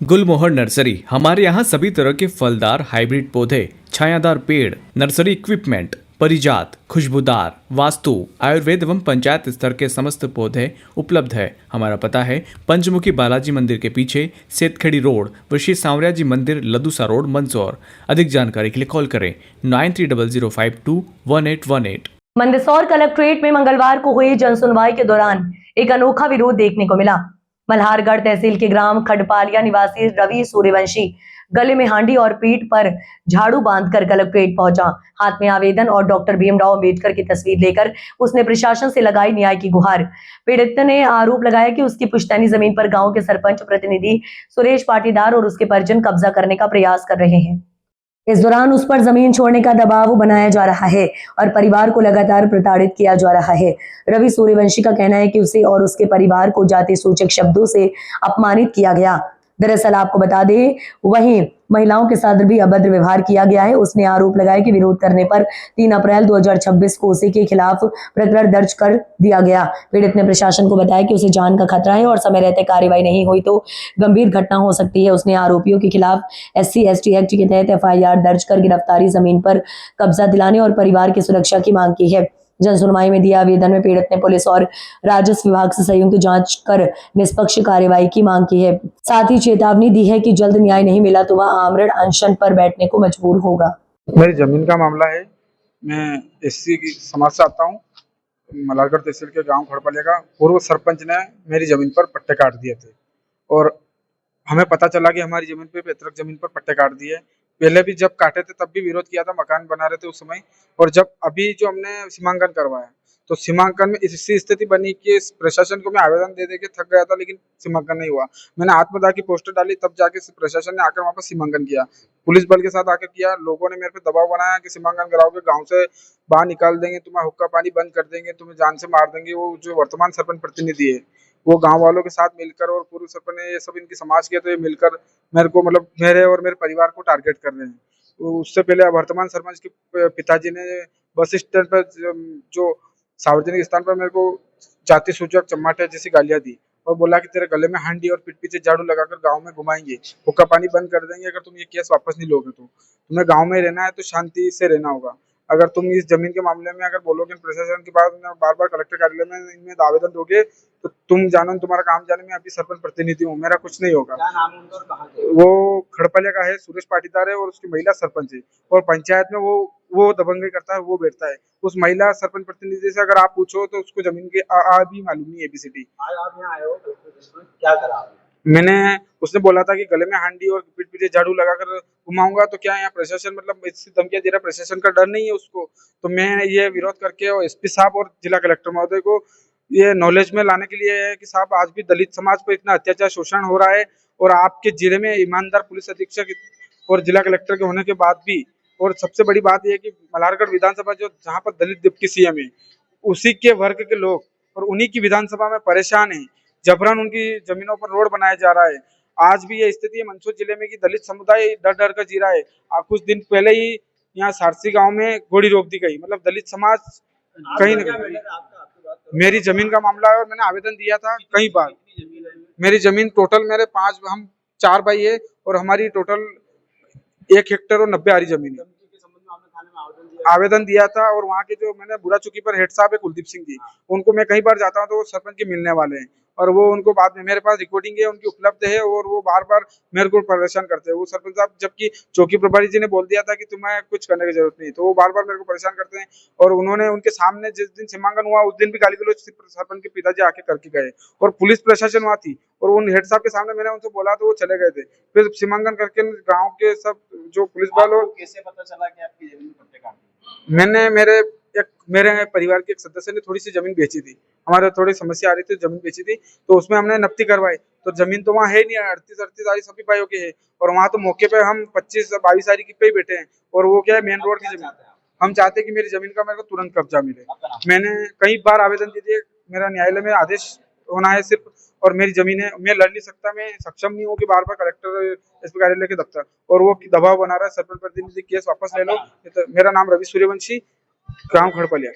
गुलमोहर nursery. हमारे यहाँ सभी तरह के फलदार हाइब्रिड पौधे, छायादार पेड़, नर्सरी इक्विपमेंट, परिजात, खुशबूदार, वास्तु, आयुर्वेद एवं पंचायत स्तर के समस्त पौधे उपलब्ध है। हमारा पता है पंचमुखी बालाजी मंदिर के पीछे, सेतखेड़ी रोड, व श्री सांवरिया जी मंदिर, लदूसा रोड, मंदसौर। अधिक जानकारी के लिए कॉल करें 9300521818। मंदसौर कलेक्ट्रेट में मंगलवार को हुई जनसुनवाई के दौरान एक अनोखा विरोध देखने को मिला। मल्हारगढ़ तहसील के ग्राम खडपालिया निवासी रवि सूर्यवंशी गले में हांडी और पीठ पर झाड़ू बांधकर कलेक्ट्रेट पहुंचा। हाथ में आवेदन और डॉक्टर भीमराव अंबेडकर की तस्वीर लेकर उसने प्रशासन से लगाई न्याय की गुहार। पीड़ित ने आरोप लगाया कि उसकी पुश्तैनी जमीन पर गांव के सरपंच प्रतिनिधि सुरेश पाटीदार और उसके परिजन कब्जा करने का प्रयास कर रहे हैं। इस दौरान उस पर जमीन छोड़ने का दबाव बनाया जा रहा है और परिवार को लगातार प्रताड़ित किया जा रहा है। रवि सूर्यवंशी का कहना है कि उसे और उसके परिवार को जाति सूचक शब्दों से अपमानित किया गया। दरअसल आपको बता दें, वहीं महिलाओं के साथ भी अभद्र व्यवहार किया गया है। उसने आरोप लगाया कि विरोध करने पर 3 अप्रैल 2026 को उसी के खिलाफ प्रकरण दर्ज कर दिया गया। पीड़ित ने प्रशासन को बताया कि उसे जान का खतरा है और समय रहते कार्रवाई नहीं हुई तो गंभीर घटना हो सकती है। उसने आरोपियों के खिलाफ SC/ST एक्ट के तहत FIR दर्ज कर गिरफ्तारी, जमीन पर कब्जा दिलाने और परिवार की सुरक्षा की मांग की है। जनसुनवाई में दिया आवेदन में पीड़ित ने पुलिस और राजस्व विभाग से संयुक्त जांच कर निष्पक्ष कार्रवाई की मांग की है। साथ ही चेतावनी दी है कि जल्द न्याय नहीं मिला तो वह आमरण अनशन पर बैठने को मजबूर होगा। मेरी जमीन का मामला है। मैं SC की समाज से आता हूँ। मल्हारगढ़ तहसील के गांव खड़पालिया का पूर्व सरपंच ने मेरी जमीन पर पट्टे काट दिए थे और हमें पता चला कि हमारी जमीन पे पैतृक जमीन पर पट्टे काट दिए। पहले भी जब काटे थे तब भी विरोध किया था, मकान बना रहे थे उस समय। और जब अभी जो हमने सीमांकन करवाया तो सीमांकन में ऐसी स्थिति बनी कि प्रशासन को मैं आवेदन दे दे के थक गया था, लेकिन सीमांकन नहीं हुआ। मैंने आत्मदाह की पोस्टर डाली, तब जाके प्रशासन ने आकर वापस सीमांकन किया। पुलिस बल के साथ आकर किया। लोगों ने मेरे पे दबाव बनाया कि सीमांकन कराओगे, गाँव से बाहर निकाल देंगे, तुम्हारा हुक्का पानी बंद कर देंगे, तुम्हें जान से मार देंगे। वो जो वर्तमान सरपंच प्रतिनिधि है वो गांव वालों के साथ मिलकर और पूर्व सरपंच ने ये सब इनकी समाज के तो ये मिलकर मेरे को, मतलब मेरे और मेरे परिवार को टारगेट कर रहे हैं। तो उससे पहले वर्तमान सरपंच के पिताजी ने बस स्टैंड पर जो सार्वजनिक स्थान पर मेरे को जाति सूचक चमाटे जैसी गालियां दी और बोला कि तेरे गले में हांडी और पीठ पीछे झाड़ू लगाकर गांव में घुमाएंगे, हुक्का पानी बंद कर देंगे, अगर तुम ये केस वापस नहीं लोगे तो तुम्हें गांव में रहना है तो शांति से रहना होगा। अगर तुम इस जमीन के मामले में अगर बोलोगे प्रशासन की बात, बार बार कलेक्टर कार्यालय में इनमें आवेदन दोगे तो तुम जानो, तुम्हारा काम जाने में अभी सरपंच प्रतिनिधि हूँ, मेरा कुछ नहीं होगा। क्या नाम है उनका और कहाँ के? वो खड़पालिया का है, सुरेश पाटीदार है और उसकी महिला सरपंच है। और पंचायत में वो दबंगई करता है, वो बैठता है। उस महिला सरपंच प्रतिनिधि से अगर आप पूछो तो उसको जमीन के भी मालूम नहीं है ABCD। आप यहाँ आए हो क्या करा आपने? मैंने उसने बोला था कि गले में हांडी और पीठ पीछे झाड़ू लगाकर घुमाऊंगा, तो क्या यहाँ प्रशासन मतलब इससे धमकियां दे रहा, प्रशासन का डर नहीं है उसको। तो मैं ये विरोध करके और SP साहब और जिला कलेक्टर महोदय को ये नॉलेज में लाने के लिए है कि साहब आज भी दलित समाज पर इतना अत्याचार शोषण हो रहा है और आपके जिले में ईमानदार पुलिस अधीक्षक और जिला कलेक्टर के होने के बाद भी, और सबसे बड़ी बात यह है कि मल्हारगढ़ विधानसभा जो जहाँ पर दलित डिप्टी CM है उसी के वर्ग के लोग और उन्हीं की विधानसभा में परेशान है। जबरन उनकी जमीनों पर रोड बनाया जा रहा है। आज भी ये स्थिति है मंदसौर जिले में कि दलित समुदाय डर डर कर जी रहा है। कुछ दिन पहले ही यहाँ सारसी गांव में गोली रोक दी गई, मतलब दलित समाज कहीं न कहीं। मेरी जमीन का मामला है और मैंने आवेदन दिया था कई बार। मेरी जमीन टोटल हम 4 भाई है और हमारी टोटल 1 हेक्टेयर और 90 आरी जमीन है। आवेदन दिया था और वहाँ के जो मैंने बुरा चुकी पर हेड साहब है कुलदीप सिंह जी, उनको मैं कई बार जाता हूँ तो वो सरपंच के मिलने वाले हैं और वो उनको बाद में मेरे पास रिकॉर्डिंग है उनकी उपलब्ध है और वो बार बार मेरे को परेशान करते हैं। वो सरपंच साहब, जबकि चौकी प्रभारी जी ने बोल दिया था कि तुम्हें कुछ करने की जरूरत नहीं, तो वो बार बार मेरे को परेशान करते हैं। और उन्होंने उनके सामने जिस दिन सीमांकन हुआ उस दिन भी गाली गलौज सरपंच के पिताजी आके करके गए और पुलिस प्रशासन वहाँ थी और उन हेड साहब के सामने मैंने उनसे बोला तो वो चले गए थे। फिर सीमांकन करके गाँव के सब जो पुलिस वालों, कैसे पता चला कि आपकी जमीन पट्टे काट दी? मैंने मेरे परिवार के एक सदस्य ने थोड़ी सी जमीन बेची थी, हमारे थोड़ी समस्या आ रही थी, जमीन बेची थी तो उसमें हमने नफ्ती करवाई। तो जमीन तो वहाँ है नहीं, 38 आरी सभी भाइयों की है और वहाँ तो मौके पे हम 25-22 आरी पे ही बैठे हैं और वो क्या है मेन रोड की जमीन। हम चाहते हैं कि मेरी जमीन का मेरे को तुरंत कब्जा मिले। मैंने कई बार आवेदन दे दिए, मेरा न्यायालय में आदेश होना है सिर्फ, और मेरी जमीन है, मैं लड़ नहीं सकता, मैं सक्षम नहीं हूँ कि बार बार कलेक्टर SP कार्यालय के दफ्तर और वो दबाव बना रहा है सरपंच प्रतिनिधि केस वापस ले लो। तो मेरा नाम रवि सूर्यवंशी, गाँव खड़पालिया।